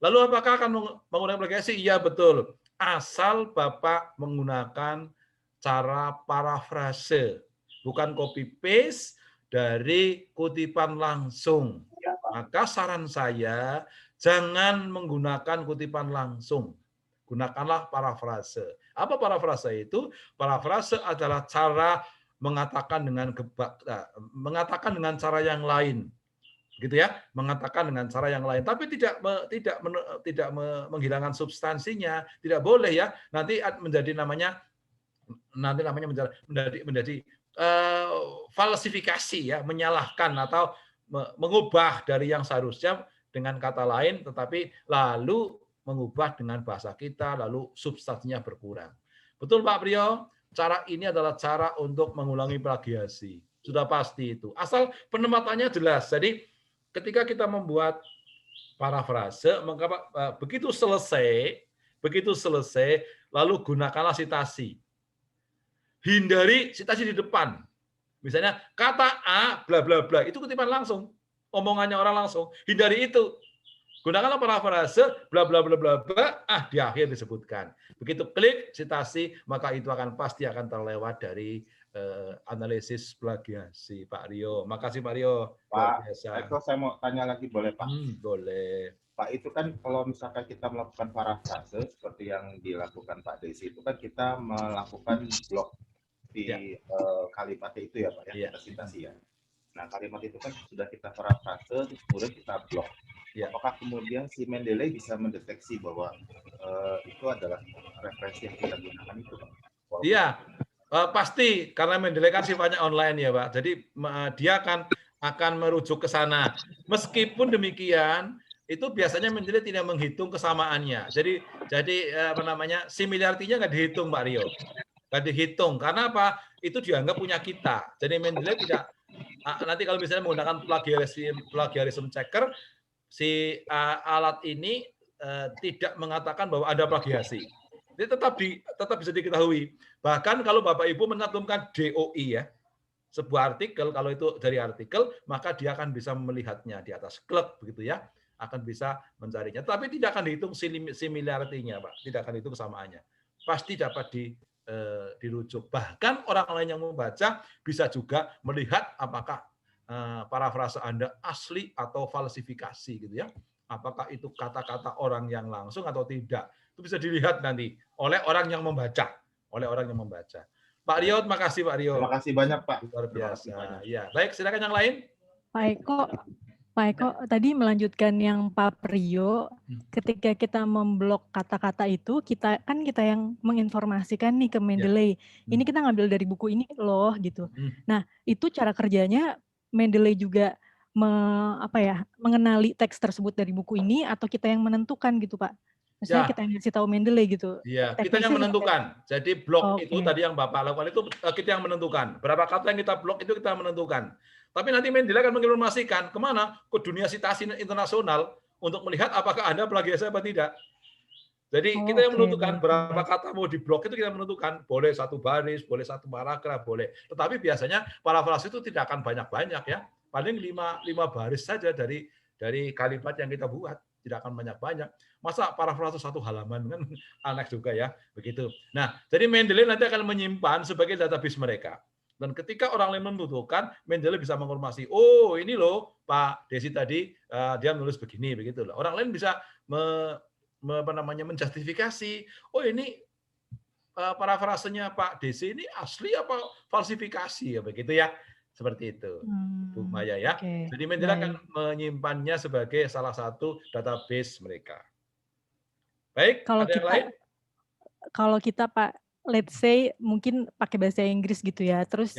Lalu apakah akan menggunakan plagiasi? Iya betul. Asal Bapak menggunakan cara parafrase, bukan copy paste dari kutipan langsung. Maka saran saya jangan menggunakan kutipan langsung. Gunakanlah parafrase. Apa parafrase itu? Parafrase adalah cara mengatakan dengan cara yang lain. Gitu ya, mengatakan dengan cara yang lain, tapi tidak menghilangkan substansinya, tidak boleh ya. Nanti menjadi menjadi falsifikasi ya, menyalahkan atau mengubah dari yang seharusnya dengan kata lain, tetapi lalu mengubah dengan bahasa kita, lalu substansinya berkurang. Betul Pak Priyo? Cara ini adalah cara untuk mengulangi plagiasi. Sudah pasti itu. Asal penempatannya jelas. Jadi ketika kita membuat parafrase, maka begitu selesai, lalu gunakanlah sitasi. Hindari sitasi di depan. Misalnya kata A bla bla bla, itu kutipan langsung. Omongannya orang langsung. Hindari itu. Gunakanlah parafrase bla bla bla bla bla, di akhir disebutkan. Begitu klik sitasi, maka itu pasti akan terlewat dari analisis plagiasi, Pak Rio. Makasih Pak Rio. Pak Eko, saya mau tanya lagi, boleh Pak? Boleh. Pak, itu kan kalau misalkan kita melakukan parafrase seperti yang dilakukan Pak Desi, itu kan kita melakukan blok di kalimatnya itu ya Pak, ya, kita sitasi ya. Nah, kalimat itu kan sudah kita parafrase, kemudian kita blok. Apakah kemudian si Mendeley bisa mendeteksi bahwa itu adalah referensi yang kita gunakan itu Pak? Iya, pasti, karena Mendeley kan sifatnya online ya Pak, jadi dia akan merujuk ke sana. Meskipun demikian, itu biasanya Mendeley tidak menghitung kesamaannya. Jadi similarity-nya nggak dihitung, Pak Rio. Nggak dihitung. Karena apa? Itu dianggap punya kita. Jadi Mendeley tidak, nanti kalau misalnya menggunakan plagiarism checker, si alat ini tidak mengatakan bahwa ada plagiasi. Ini tetap bisa diketahui. Bahkan kalau Bapak Ibu mencantumkan DOI ya, sebuah artikel, kalau itu dari artikel, maka dia akan bisa melihatnya di atas klek begitu ya, akan bisa mencarinya. Tapi tidak akan dihitung similarity-nya, Pak. Tidak akan dihitung kesamaannya. Pasti dapat dirujuk. Bahkan orang lain yang membaca bisa juga melihat apakah parafrase Anda asli atau falsifikasi gitu ya. Apakah itu kata-kata orang yang langsung atau tidak. Itu bisa dilihat nanti oleh orang yang membaca. Pak Rio, terima kasih Pak Rio. Terima kasih banyak Pak. Luar biasa. Ya, baik, silakan yang lain. Pak Eko tadi melanjutkan yang Pak Rio, ketika kita memblok kata-kata itu, kita yang menginformasikan nih ke Mendeley. Ini kita ngambil dari buku ini loh gitu. Nah, itu cara kerjanya Mendeley juga mengenali teks tersebut dari buku ini, atau kita yang menentukan gitu Pak? Maksudnya kita yang ngasih tahu Mendeley gitu. Iya, kita yang menentukan. Jadi blok itu tadi yang Bapak lakukan itu kita yang menentukan. Berapa kata yang kita blok itu kita menentukan. Tapi nanti Mendeley akan menginformasikan kemana? Ke dunia sitasi internasional untuk melihat apakah Anda plagiasi apa tidak. Jadi kita yang menentukan berapa kata mau diblok itu kita menentukan. Boleh satu baris, boleh satu paragraf, boleh. Tetapi biasanya parafrase itu tidak akan banyak-banyak ya. Paling 5 baris saja dari kalimat yang kita buat. Tidak akan banyak-banyak. Masa parafrase 1 halaman kan aneh juga ya. Begitu. Nah, jadi Mendeley nanti akan menyimpan sebagai database mereka. Dan ketika orang lain membutuhkan, Mendeley bisa menginformasi, oh ini loh Pak Desi tadi dia menulis begini, begitu loh. Orang lain bisa menjustifikasi, oh ini parafrasenya Pak Desi ini asli apa falsifikasi ya begitu ya, seperti itu, Bu Maya ya. Jadi Mendeley akan menyimpannya sebagai salah satu database mereka. Baik, ada yang lain? Kalau kita Pak, let's say mungkin pakai bahasa Inggris gitu ya, terus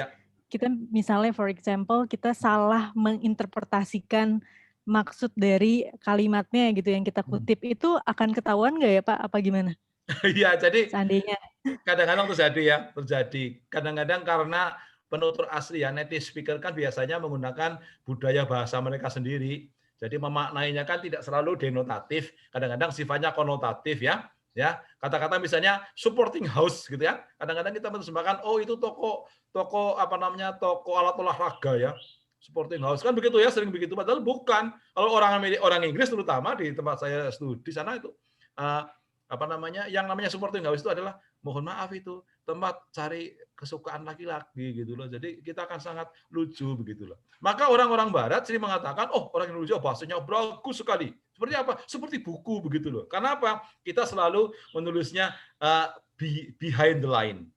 kita misalnya for example kita salah menginterpretasikan maksud dari kalimatnya gitu yang kita kutip, itu akan ketahuan nggak ya Pak, apa gimana? Iya, jadi seandainya kadang-kadang terjadi. Kadang-kadang karena penutur asli ya, native speaker kan biasanya menggunakan budaya bahasa mereka sendiri. Jadi memaknainya kan tidak selalu denotatif, kadang-kadang sifatnya konotatif ya. Ya, kata-kata misalnya supporting house gitu ya. Kadang-kadang kita menerjemahkan oh itu toko alat olahraga ya. Supporting house kan begitu ya, sering begitu padahal bukan. Kalau orang Inggris terutama di tempat saya studi sana itu yang namanya supporting house itu adalah mohon maaf itu tempat cari kesukaan laki-laki gitu loh. Jadi kita akan sangat lucu begitu loh. Maka orang-orang barat sering mengatakan, oh orang Indonesia bahasanya bagus sekali. Seperti apa? Seperti buku begitu loh. Karena apa? Kita selalu menulisnya behind the line.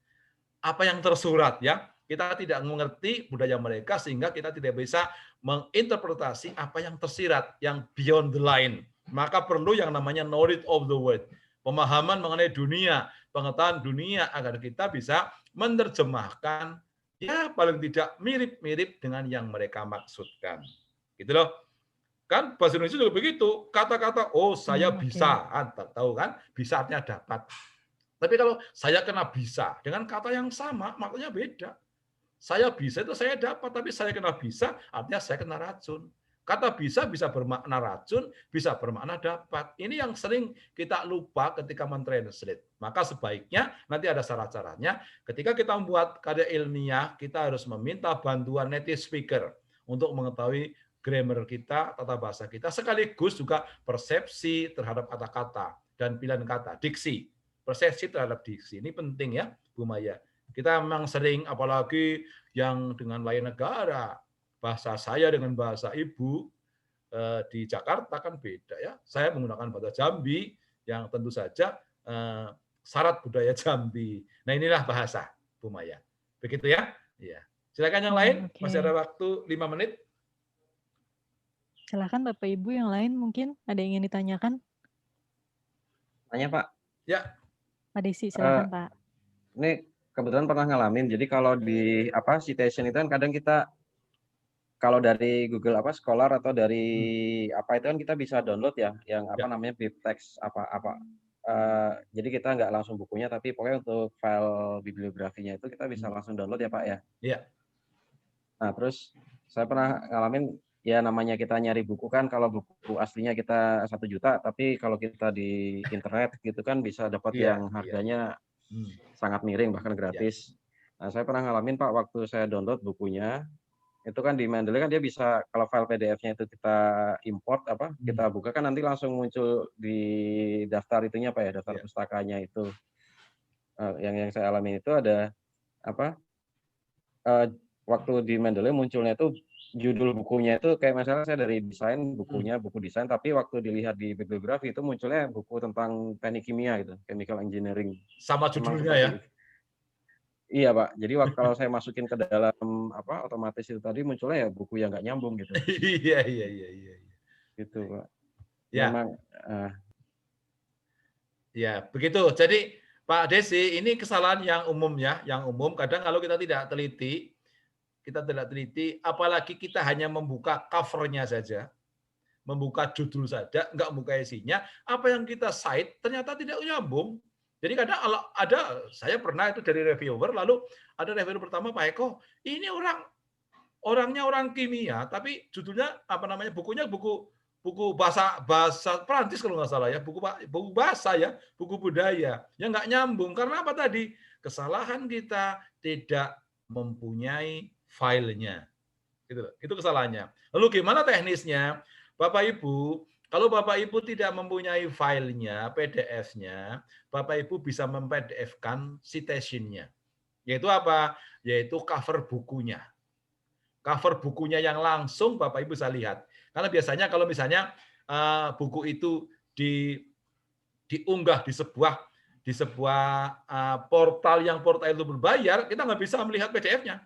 Apa yang tersurat ya. Kita tidak mengerti budaya mereka sehingga kita tidak bisa menginterpretasi apa yang tersirat, yang beyond the line. Maka perlu yang namanya knowledge of the world. Pemahaman mengenai dunia, pengetahuan dunia agar kita bisa menerjemahkan ya paling tidak mirip-mirip dengan yang mereka maksudkan. Gitu loh. Kan bahasa Indonesia juga begitu. Kata-kata oh saya bisa, tahu kan? Bisa artinya dapat. Tapi kalau saya kena bisa dengan kata yang sama maknanya beda. Saya bisa itu saya dapat, tapi saya kena bisa artinya saya kena racun. Kata bisa bermakna racun, bisa bermakna dapat. Ini yang sering kita lupa ketika mentranslate. Maka sebaiknya nanti ada cara-caranya. Ketika kita membuat karya ilmiah, kita harus meminta bantuan native speaker untuk mengetahui grammar kita, tata bahasa kita, sekaligus juga persepsi terhadap kata-kata dan pilihan kata, diksi. Persepsi terhadap diksi. Ini penting ya, Bu Maya. Kita memang sering, apalagi yang dengan lain negara, bahasa saya dengan bahasa ibu di Jakarta kan beda ya. Saya menggunakan bahasa Jambi yang tentu saja syarat budaya Jambi. Nah inilah bahasa, Bu Maya. Begitu ya? Iya. Silakan yang lain. Oke. Masih ada waktu 5 menit. Silakan Bapak Ibu yang lain mungkin ada yang ingin ditanyakan. Tanya Pak. Ya. Pak Desi, silakan Pak. Ini kebetulan pernah ngalamin. Jadi kalau di citation itu kan kadang kita kalau dari Google Scholar atau dari itu kan kita bisa download ya yang namanya bibtext jadi kita nggak langsung bukunya, tapi pokoknya untuk file bibliografinya itu kita bisa langsung download ya Pak ya. Iya. Nah terus saya pernah ngalamin ya namanya kita nyari buku kan, kalau buku aslinya kita 1 juta, tapi kalau kita di internet gitu kan bisa dapat yang harganya sangat miring bahkan gratis. Nah saya pernah ngalamin Pak waktu saya download bukunya itu kan di Mendeley kan dia bisa kalau file PDF-nya itu kita import kita buka kan nanti langsung muncul di daftar itunya Pak ya, daftar pustakanya itu. Yang saya alami itu ada waktu di Mendeley munculnya itu judul bukunya itu kayak misalnya saya dari desain bukunya buku desain, tapi waktu dilihat di bibliografi itu munculnya buku tentang teknik kimia gitu, chemical engineering. Sama judulnya ya. Iya Pak, jadi kalau saya masukin ke dalam otomatis itu tadi munculnya ya buku yang nggak nyambung gitu. Iya. Gitu Pak. Ya. Memang. Ya begitu. Jadi Pak Desi ini kesalahan yang umum ya, yang umum. Kadang kalau kita tidak teliti, apalagi kita hanya membuka covernya saja, membuka judul saja, nggak membuka isinya, apa yang kita cite ternyata tidak nyambung. Jadi kadang saya pernah itu dari reviewer, lalu ada reviewer pertama Pak Eko, ini orangnya orang kimia, tapi judulnya bukunya buku bahasa Prancis kalau nggak salah ya, buku bahasa ya, buku budaya, yang nggak nyambung karena apa tadi? Kesalahan kita tidak mempunyai filenya, itu kesalahannya. Lalu gimana teknisnya, Bapak Ibu? Kalau Bapak Ibu tidak mempunyai filenya, PDF-nya, Bapak Ibu bisa mem-PDF-kan citation-nya. Yaitu apa? Yaitu cover bukunya. Cover bukunya yang langsung Bapak Ibu bisa lihat. Karena biasanya kalau misalnya buku itu diunggah di sebuah portal yang itu berbayar, kita nggak bisa melihat PDF-nya.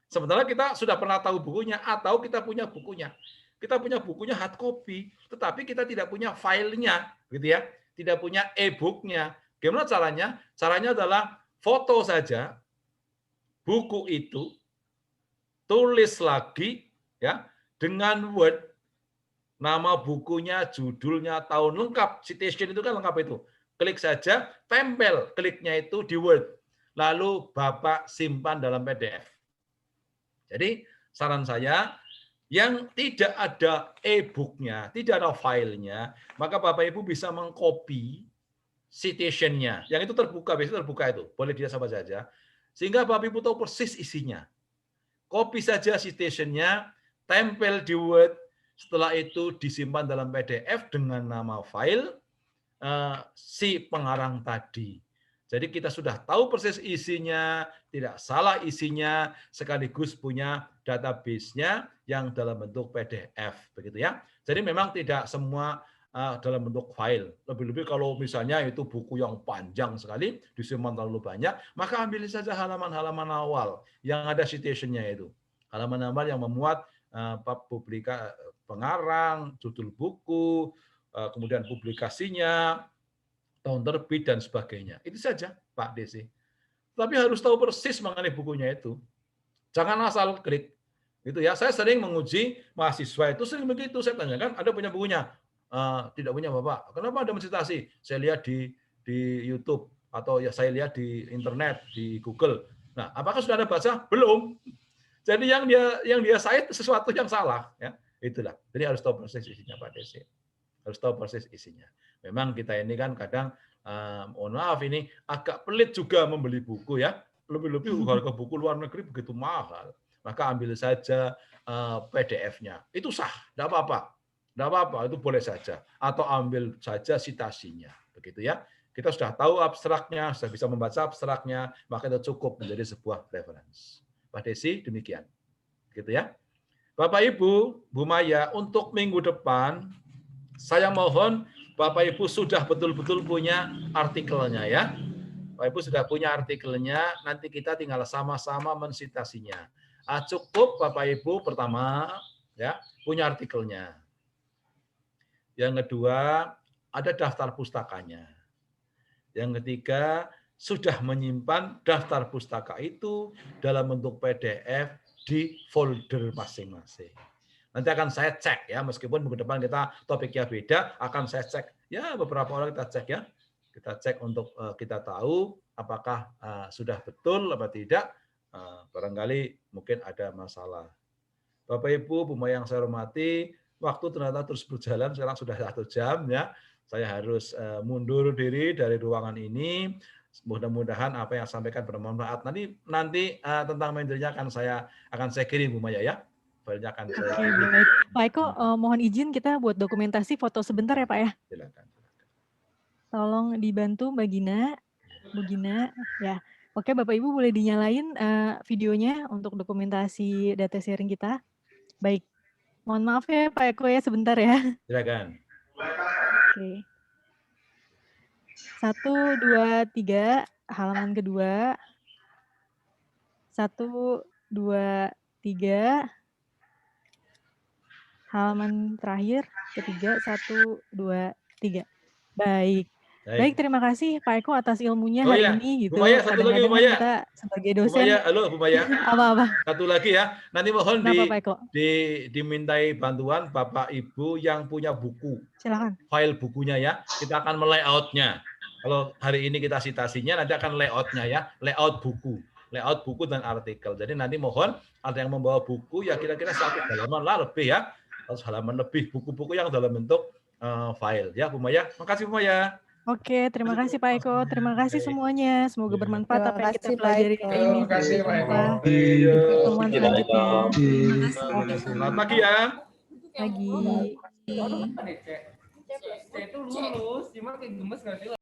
Sementara kita sudah pernah tahu bukunya atau kita punya bukunya. Kita punya bukunya hard copy, tetapi kita tidak punya filenya, gitu ya. Tidak punya e-booknya. Gimana caranya? Caranya adalah foto saja buku itu, tulis lagi ya dengan Word, nama bukunya, judulnya, tahun lengkap, citation itu kan lengkap itu. Klik saja, tempel kliknya itu di Word, lalu Bapak simpan dalam PDF. Jadi saran saya, yang tidak ada e-booknya, tidak ada filenya, maka Bapak Ibu bisa mengcopy citation-nya. Yang itu terbuka, biasanya terbuka itu. Boleh dia sama saja. Sehingga Bapak Ibu tahu persis isinya. Copy saja citation-nya, tempel di Word, setelah itu disimpan dalam PDF dengan nama file si pengarang tadi. Jadi kita sudah tahu persis isinya, tidak salah isinya, sekaligus punya database-nya yang dalam bentuk PDF, begitu ya. Jadi memang tidak semua dalam bentuk file. Lebih-lebih kalau misalnya itu buku yang panjang sekali, disimpan terlalu banyak, maka ambil saja halaman-halaman awal yang ada citation-nya itu. Halaman awal yang memuat pengarang, judul buku, kemudian publikasinya, tahun terbit dan sebagainya. Itu saja Pak Desi. Tapi harus tahu persis mengenai bukunya itu. Jangan asal klik. Gitu ya. Saya sering menguji mahasiswa itu sering begitu. Saya tanyakan, ada punya bukunya? Tidak punya Bapak. Kenapa Anda mensitasi? Saya lihat di YouTube atau ya saya lihat di internet, di Google. Nah, apakah sudah ada baca? Belum. Jadi yang dia cite sesuatu yang salah ya. Itulah. Jadi harus tahu persis isinya Pak Desi. Harus tahu persis isinya. Memang kita ini kan kadang, mohon maaf ini agak pelit juga membeli buku ya. Lebih-lebih harga buku luar negeri begitu mahal. Maka ambil saja PDF-nya. Itu sah, tidak apa-apa. Tidak apa-apa, itu boleh saja. Atau ambil saja citasinya. Begitu ya. Kita sudah tahu abstraknya, sudah bisa membaca abstraknya, maka itu cukup menjadi sebuah referensi. Pak Desi, demikian. Gitu ya. Bapak Ibu, Bu Maya, untuk minggu depan, saya mohon Bapak Ibu sudah betul-betul punya artikelnya ya. Bapak Ibu sudah punya artikelnya, nanti kita tinggal sama-sama mensitasinya. Cukup Bapak Ibu pertama ya punya artikelnya. Yang kedua, ada daftar pustakanya. Yang ketiga, sudah menyimpan daftar pustaka itu dalam bentuk PDF di folder masing-masing. Nanti akan saya cek ya, meskipun minggu depan kita topiknya beda, akan saya cek. Ya, beberapa orang kita cek ya. Kita cek untuk kita tahu apakah sudah betul apa tidak. Barangkali mungkin ada masalah. Bapak Ibu, Bu Maya yang saya hormati, waktu ternyata terus berjalan, sekarang sudah 1 jam ya. Saya harus mundur diri dari ruangan ini. Mudah-mudahan apa yang saya sampaikan bermanfaat. Nanti tentang mentornya akan saya kirim Bu Maya ya. Filenya akan saya kirim. Baik. Pak Eko, mohon izin kita buat dokumentasi foto sebentar ya Pak ya. Silakan. Tolong dibantu Mbak Gina, Bu Gina ya. Oke Bapak Ibu boleh dinyalain videonya untuk dokumentasi data sharing kita. Baik. Mohon maaf ya Pak Eko ya sebentar ya. Silakan. Oke. 1, 2, 3 halaman kedua. 1, 2, 3 halaman terakhir ketiga 1, 2, 3. Baik. Baik, terima kasih Pak Eko atas ilmunya hari ini gitu. Bu Maya, satu lagi Bu Maya. Kita sebagai dosen. Bu Maya, halo Bu Maya. Apa-apa. Satu lagi ya. Nanti mohon dimintai bantuan Bapak Ibu yang punya buku. Silakan. File bukunya ya. Kita akan melayoutnya. Kalau hari ini kita citasinya, nanti akan layoutnya ya. Layout buku dan artikel. Jadi nanti mohon ada yang membawa buku ya kira-kira 1 halaman lah lebih ya. 1 halaman lebih buku-buku yang dalam bentuk file ya Bu Maya. Makasih Bu Maya. Oke, terima kasih Pak Eko. Terima kasih semuanya. Semoga bermanfaat apa yang kita pelajari hari ini. Terima kasih Pak Eko. Pertemuan selanjutnya. Selamat pagi ya. Pagi. Itu lulus, cuma kayak gemes nggak sih?